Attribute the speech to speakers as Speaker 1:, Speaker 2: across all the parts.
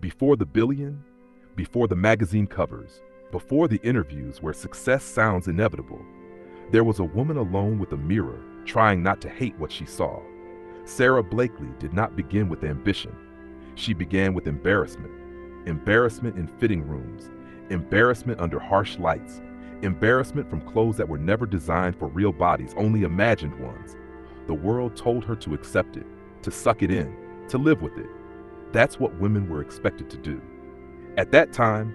Speaker 1: Before the billion, before the magazine covers, before the interviews where success sounds inevitable, there was a woman alone with a mirror, trying not to hate what she saw. Sara Blakely did not begin with ambition. She began with embarrassment. Embarrassment in fitting rooms, embarrassment under harsh lights, embarrassment from clothes that were never designed for real bodies, only imagined ones. The world told her to accept it, to suck it in, to live with it. That's what women were expected to do. At that time,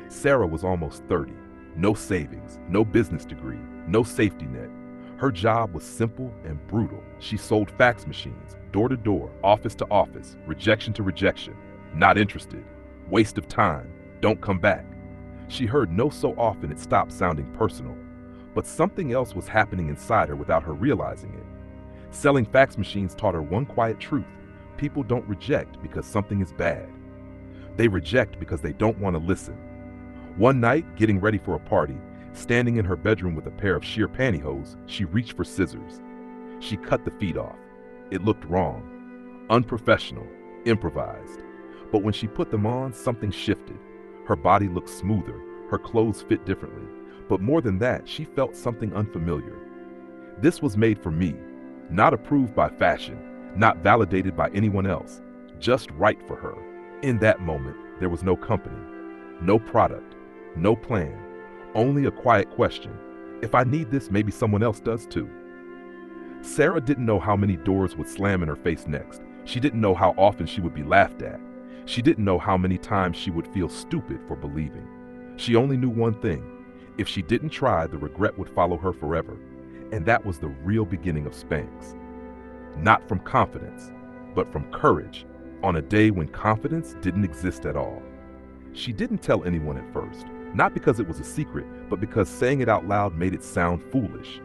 Speaker 1: Sara was almost 30. No savings, no business degree, no safety net. Her job was simple and brutal. She sold fax machines, door to door, office to office, rejection to rejection. Not interested. Waste of time. Don't come back. She heard no so often it stopped sounding personal. But something else was happening inside her without her realizing it. Selling fax machines taught her one quiet truth. People don't reject because something is bad. They reject because they don't want to listen. One night, getting ready for a party, standing in her bedroom with a pair of sheer pantyhose, she reached for scissors. She cut the feet off. It looked wrong, unprofessional, improvised. But when she put them on, something shifted. Her body looked smoother, her clothes fit differently. But more than that, she felt something unfamiliar. This was made for me, not approved by fashion, not validated by anyone else, just right for her. In that moment, there was no company, no product, no plan, only a quiet question. If I need this, maybe someone else does too. Sara didn't know how many doors would slam in her face next. She didn't know how often she would be laughed at. She didn't know how many times she would feel stupid for believing. She only knew one thing. If she didn't try, the regret would follow her forever. And that was the real beginning of Spanx. Not from confidence, but from courage, on a day when confidence didn't exist at all. She didn't tell anyone at first, not because it was a secret, but because saying it out loud made it sound foolish.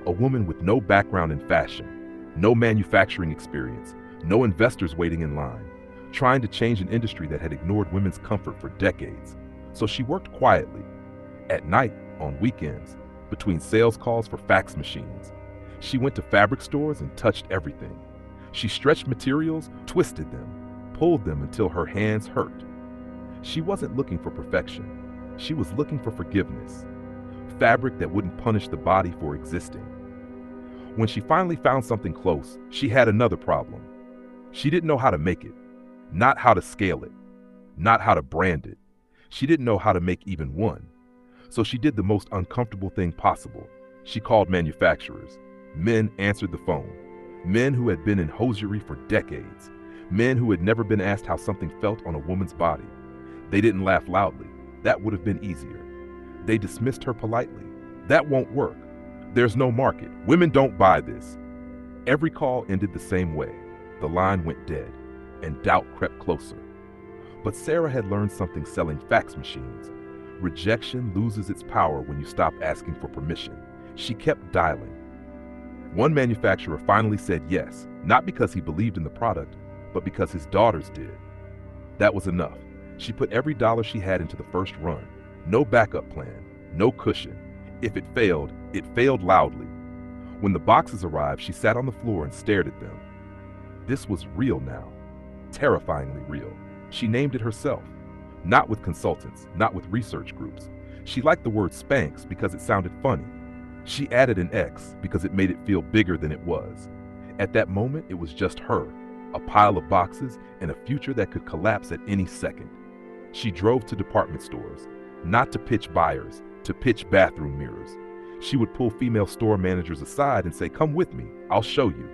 Speaker 1: A woman with no background in fashion, no manufacturing experience, no investors waiting in line, trying to change an industry that had ignored women's comfort for decades. So she worked quietly, at night, on weekends, between sales calls for fax machines. She went to fabric stores and touched everything. She stretched materials, twisted them, pulled them until her hands hurt. She wasn't looking for perfection. She was looking for forgiveness, fabric that wouldn't punish the body for existing. When she finally found something close, she had another problem. She didn't know how to make it, not how to scale it, not how to brand it. She didn't know how to make even one. So she did the most uncomfortable thing possible. She called manufacturers. Men answered the phone. Men who had been in hosiery for decades. Men who had never been asked how something felt on a woman's body. They didn't laugh loudly. That would have been easier. They dismissed her politely. That won't work. There's no market. Women don't buy this. Every call ended the same way. The line went dead, and doubt crept closer. But Sara had learned something selling fax machines. Rejection loses its power when you stop asking for permission. She kept dialing. One manufacturer finally said yes, not because he believed in the product, but because his daughters did. That was enough. She put every dollar she had into the first run. No backup plan, no cushion. If it failed loudly. When the boxes arrived, she sat on the floor and stared at them. This was real now, terrifyingly real. She named it herself, not with consultants, not with research groups. She liked the word Spanx because it sounded funny. She added an X because it made it feel bigger than it was. At that moment, it was just her, a pile of boxes, and a future that could collapse at any second. She drove to department stores, not to pitch buyers, to pitch bathroom mirrors. She would pull female store managers aside and say, "Come with me, I'll show you."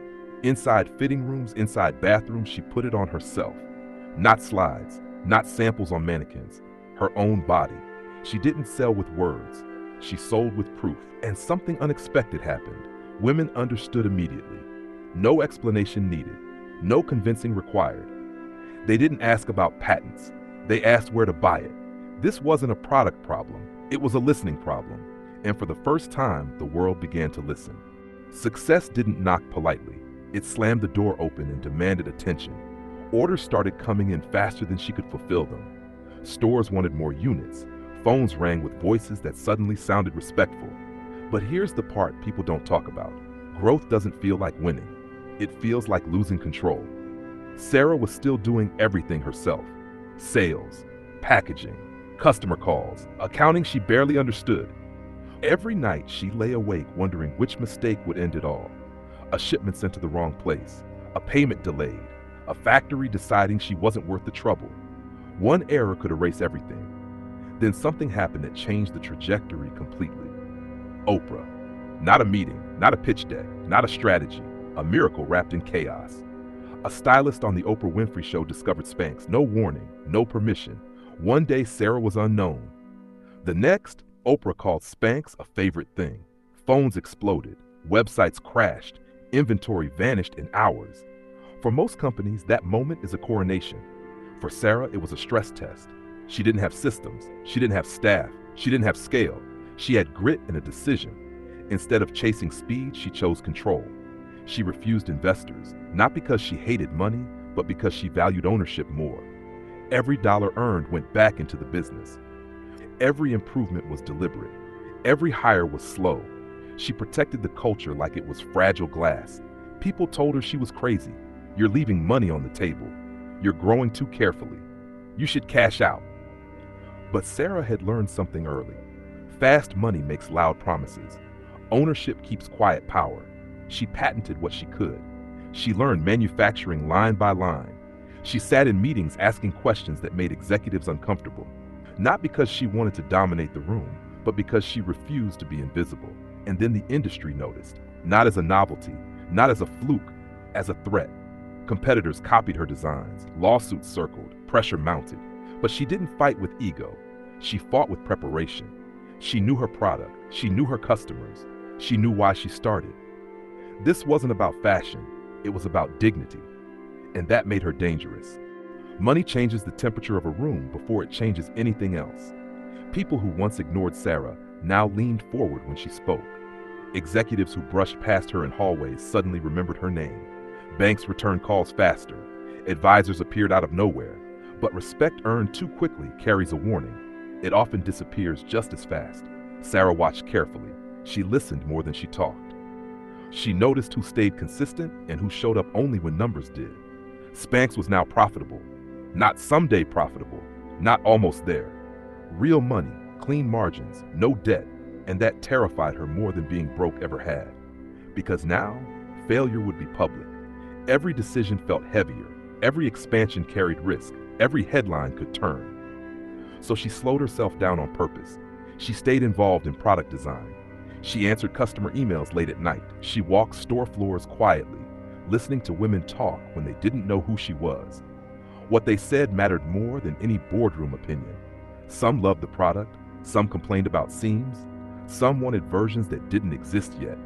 Speaker 1: Inside fitting rooms, inside bathrooms, she put it on herself. Not slides, not samples on mannequins, her own body. She didn't sell with words. She sold with proof. And something unexpected happened. Women understood immediately. No explanation needed. No convincing required. They didn't ask about patents. They asked where to buy it. This wasn't a product problem. It was a listening problem. And for the first time, the world began to listen. Success didn't knock politely. It slammed the door open and demanded attention. Orders started coming in faster than she could fulfill them. Stores wanted more units. Phones rang with voices that suddenly sounded respectful. But here's the part people don't talk about. Growth doesn't feel like winning. It feels like losing control. Sara was still doing everything herself. Sales, packaging, customer calls, accounting she barely understood. Every night she lay awake wondering which mistake would end it all. A shipment sent to the wrong place, a payment delayed, a factory deciding she wasn't worth the trouble. One error could erase everything. Then something happened that changed the trajectory completely. Oprah. Not a meeting, not a pitch deck, not a strategy, a miracle wrapped in chaos. A stylist on the Oprah Winfrey Show discovered Spanx, no warning, no permission. One day Sara was unknown. The next, Oprah called Spanx a favorite thing. Phones exploded, websites crashed, inventory vanished in hours. For most companies, that moment is a coronation. For Sara, it was a stress test. She didn't have systems, she didn't have staff, she didn't have scale. She had grit and a decision. Instead of chasing speed, she chose control. She refused investors, not because she hated money, but because she valued ownership more. Every dollar earned went back into the business. Every improvement was deliberate. Every hire was slow. She protected the culture like it was fragile glass. People told her she was crazy. You're leaving money on the table. You're growing too carefully. You should cash out. But Sara had learned something early. Fast money makes loud promises. Ownership keeps quiet power. She patented what she could. She learned manufacturing line by line. She sat in meetings asking questions that made executives uncomfortable. Not because she wanted to dominate the room, but because she refused to be invisible. And then the industry noticed, not as a novelty, not as a fluke, as a threat. Competitors copied her designs, lawsuits circled, pressure mounted. But she didn't fight with ego. She fought with preparation. She knew her product. She knew her customers. She knew why she started. This wasn't about fashion. It was about dignity. And that made her dangerous. Money changes the temperature of a room before it changes anything else. People who once ignored Sara now leaned forward when she spoke. Executives who brushed past her in hallways suddenly remembered her name. Banks returned calls faster. Advisors appeared out of nowhere. But respect earned too quickly carries a warning. It often disappears just as fast. Sara watched carefully. She listened more than she talked. She noticed who stayed consistent and who showed up only when numbers did. Spanx was now profitable. Not someday profitable. Not almost there. Real money, clean margins, no debt, and that terrified her more than being broke ever had. Because now, failure would be public. Every decision felt heavier. Every expansion carried risk. Every headline could turn. So she slowed herself down on purpose. She stayed involved in product design. She answered customer emails late at night. She walked store floors quietly, listening to women talk when they didn't know who she was. What they said mattered more than any boardroom opinion. Some loved the product, some complained about seams, some wanted versions that didn't exist yet.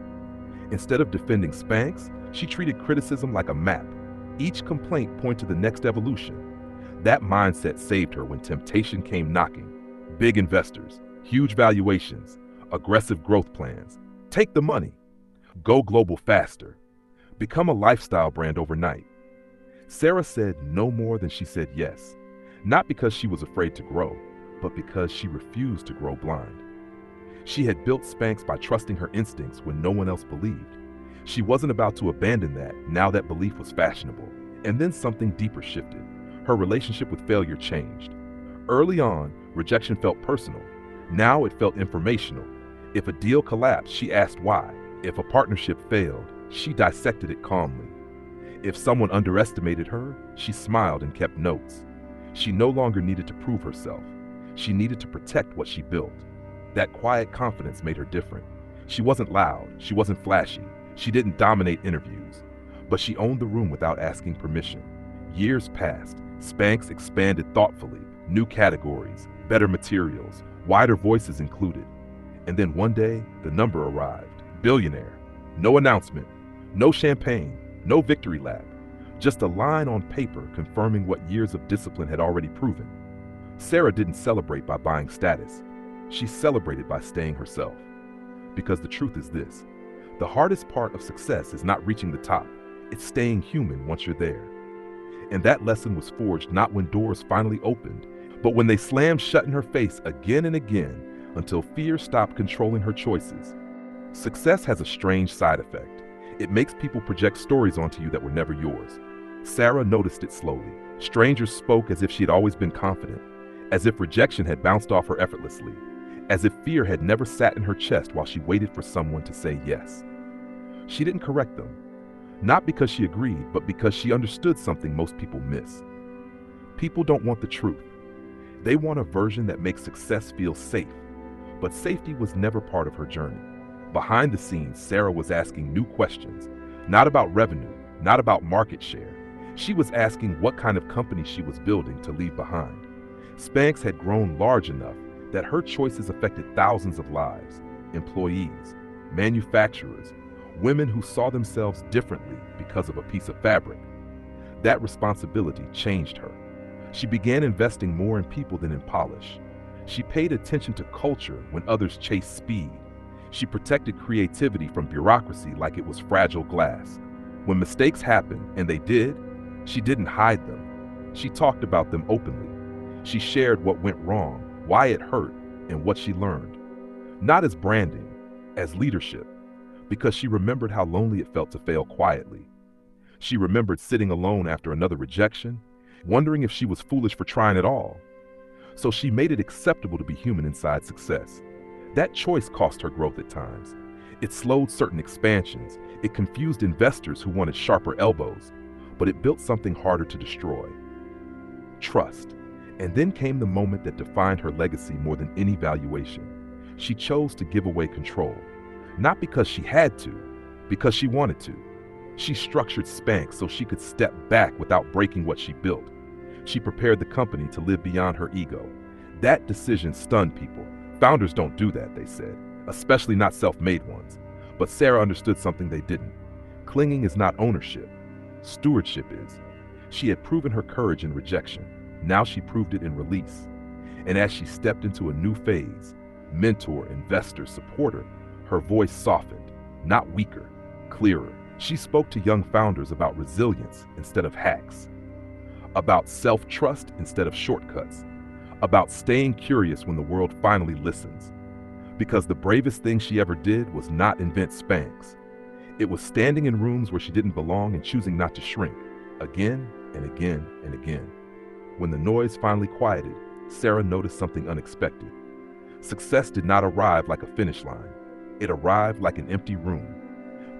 Speaker 1: Instead of defending Spanx, she treated criticism like a map. Each complaint pointed to the next evolution. That mindset saved her when temptation came knocking. Big investors, huge valuations, aggressive growth plans. Take the money. Go global faster. Become a lifestyle brand overnight. Sara said no more than she said yes. Not because she was afraid to grow, but because she refused to grow blind. She had built Spanx by trusting her instincts when no one else believed. She wasn't about to abandon that now that belief was fashionable. And then something deeper shifted. Her relationship with failure changed. Early on, rejection felt personal. Now it felt informational. If a deal collapsed, she asked why. If a partnership failed, she dissected it calmly. If someone underestimated her, she smiled and kept notes. She no longer needed to prove herself. She needed to protect what she built. That quiet confidence made her different. She wasn't loud. She wasn't flashy. She didn't dominate interviews. But she owned the room without asking permission. Years passed. Spanx expanded thoughtfully. New categories, better materials, wider voices included. And then one day, the number arrived. Billionaire. No announcement. No champagne. No victory lap. Just a line on paper confirming what years of discipline had already proven. Sara didn't celebrate by buying status. She celebrated by staying herself. Because the truth is this: the hardest part of success is not reaching the top. It's staying human once you're there. And that lesson was forged not when doors finally opened, but when they slammed shut in her face again and again until fear stopped controlling her choices. Success has a strange side effect. It makes people project stories onto you that were never yours. Sara noticed it slowly. Strangers spoke as if she had always been confident, as if rejection had bounced off her effortlessly, as if fear had never sat in her chest while she waited for someone to say yes. She didn't correct them, not because she agreed, but because she understood something most people miss. People don't want the truth. They want a version that makes success feel safe, but safety was never part of her journey. Behind the scenes, Sara was asking new questions, not about revenue, not about market share. She was asking what kind of company she was building to leave behind. Spanx had grown large enough that her choices affected thousands of lives: employees, manufacturers, women who saw themselves differently because of a piece of fabric. That responsibility changed her. She began investing more in people than in polish. She paid attention to culture when others chased speed. She protected creativity from bureaucracy like it was fragile glass. When mistakes happened, and they did, she didn't hide them. She talked about them openly. She shared what went wrong, why it hurt, and what she learned. Not as branding, as leadership, because she remembered how lonely it felt to fail quietly. She remembered sitting alone after another rejection, wondering if she was foolish for trying at all. So she made it acceptable to be human inside success. That choice cost her growth at times. It slowed certain expansions. It confused investors who wanted sharper elbows, but it built something harder to destroy: trust. And then came the moment that defined her legacy more than any valuation. She chose to give away control, not because she had to, because she wanted to. She structured Spanx so she could step back without breaking what she built. She prepared the company to live beyond her ego. That decision stunned people. Founders don't do that, they said, especially not self-made ones. But Sara understood something they didn't. Clinging is not ownership. Stewardship is. She had proven her courage in rejection. Now she proved it in release. And as she stepped into a new phase, mentor, investor, supporter, her voice softened, not weaker, clearer. She spoke to young founders about resilience instead of hacks, about self-trust instead of shortcuts, about staying curious when the world finally listens. Because the bravest thing she ever did was not invent Spanx. It was standing in rooms where she didn't belong and choosing not to shrink, again and again and again. When the noise finally quieted, Sara noticed something unexpected. Success did not arrive like a finish line. It arrived like an empty room.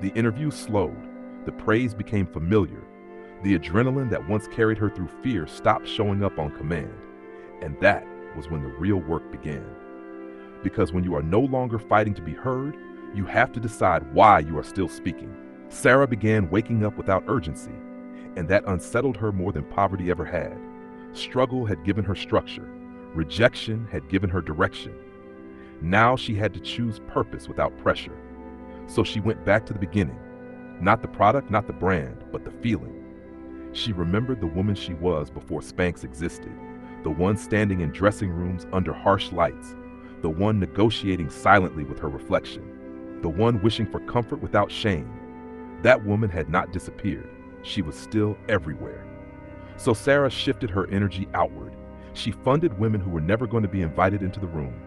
Speaker 1: The interview slowed. The praise became familiar. The adrenaline that once carried her through fear stopped showing up on command. And that was when the real work began. Because when you are no longer fighting to be heard, you have to decide why you are still speaking. Sara began waking up without urgency, and that unsettled her more than poverty ever had. Struggle had given her structure. Rejection had given her direction. Now she had to choose purpose without pressure. So she went back to the beginning. Not the product, not the brand, but the feeling. She remembered the woman she was before Spanx existed, the one standing in dressing rooms under harsh lights, the one negotiating silently with her reflection, the one wishing for comfort without shame. That woman had not disappeared. She was still everywhere. So Sara shifted her energy outward. She funded women who were never going to be invited into the room.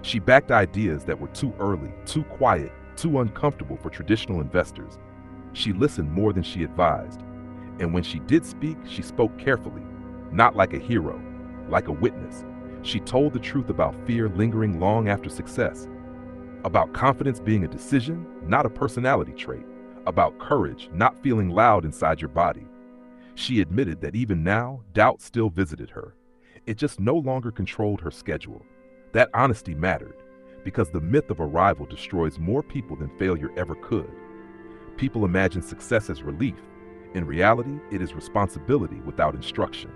Speaker 1: She backed ideas that were too early, too quiet, too uncomfortable for traditional investors. She listened more than she advised. And when she did speak, she spoke carefully, not like a hero, like a witness. She told the truth about fear lingering long after success, about confidence being a decision, not a personality trait, about courage not feeling loud inside your body. She admitted that even now, doubt still visited her. It just no longer controlled her schedule. That honesty mattered, because the myth of arrival destroys more people than failure ever could. People imagine success as relief. In reality, it is responsibility without instruction.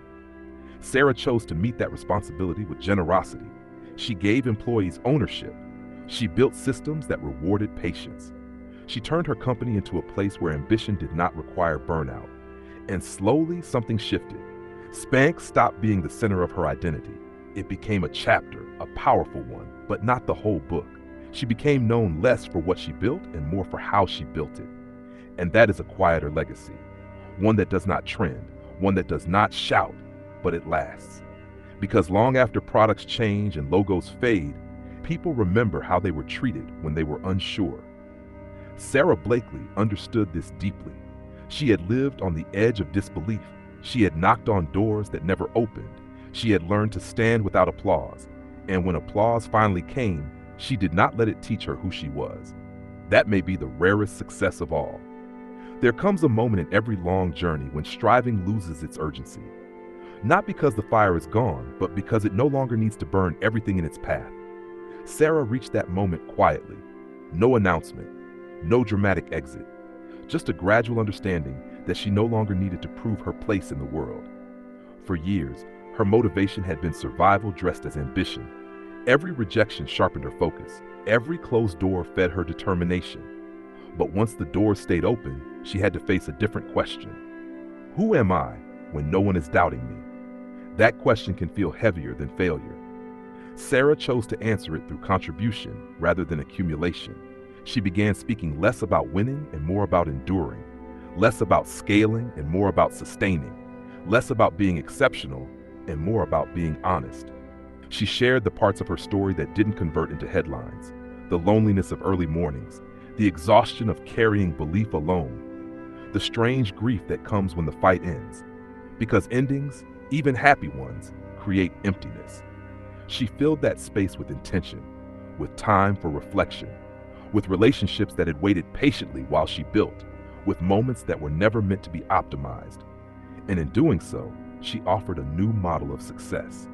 Speaker 1: Sara chose to meet that responsibility with generosity. She gave employees ownership. She built systems that rewarded patience. She turned her company into a place where ambition did not require burnout. And slowly, something shifted. Spanx stopped being the center of her identity. It became a chapter, a powerful one, but not the whole book. She became known less for what she built and more for how she built it. And that is a quieter legacy. One that does not trend, one that does not shout, but it lasts. Because long after products change and logos fade, people remember how they were treated when they were unsure. Sara Blakely understood this deeply. She had lived on the edge of disbelief. She had knocked on doors that never opened. She had learned to stand without applause. And when applause finally came, she did not let it teach her who she was. That may be the rarest success of all. There comes a moment in every long journey when striving loses its urgency. Not because the fire is gone, but because it no longer needs to burn everything in its path. Sara reached that moment quietly. No announcement, no dramatic exit. Just a gradual understanding that she no longer needed to prove her place in the world. For years, her motivation had been survival dressed as ambition. Every rejection sharpened her focus. Every closed door fed her determination. But once the doors stayed open, she had to face a different question. Who am I when no one is doubting me? That question can feel heavier than failure. Sara chose to answer it through contribution rather than accumulation. She began speaking less about winning and more about enduring, less about scaling and more about sustaining, less about being exceptional and more about being honest. She shared the parts of her story that didn't convert into headlines, the loneliness of early mornings, the exhaustion of carrying belief alone, the strange grief that comes when the fight ends. Because endings, even happy ones, create emptiness. She filled that space with intention, with time for reflection, with relationships that had waited patiently while she built, with moments that were never meant to be optimized. And in doing so, she offered a new model of success.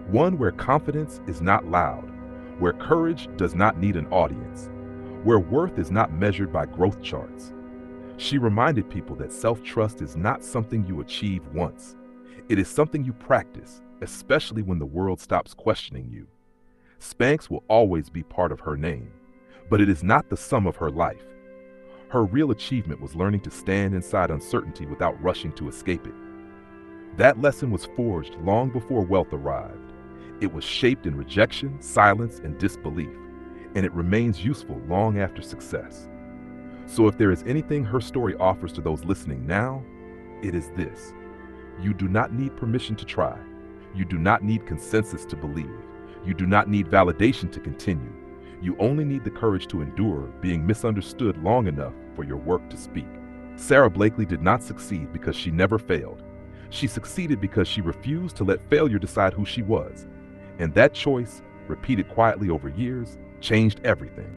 Speaker 1: One where confidence is not loud, where courage does not need an audience, where worth is not measured by growth charts. She reminded people that self-trust is not something you achieve once. It is something you practice, especially when the world stops questioning you. Spanx will always be part of her name, but it is not the sum of her life. Her real achievement was learning to stand inside uncertainty without rushing to escape it. That lesson was forged long before wealth arrived. It was shaped in rejection, silence, and disbelief, and it remains useful long after success. So if there is anything her story offers to those listening now, it is this. You do not need permission to try. You do not need consensus to believe. You do not need validation to continue. You only need the courage to endure being misunderstood long enough for your work to speak. Sara Blakely did not succeed because she never failed. She succeeded because she refused to let failure decide who she was. And that choice, repeated quietly over years, changed everything.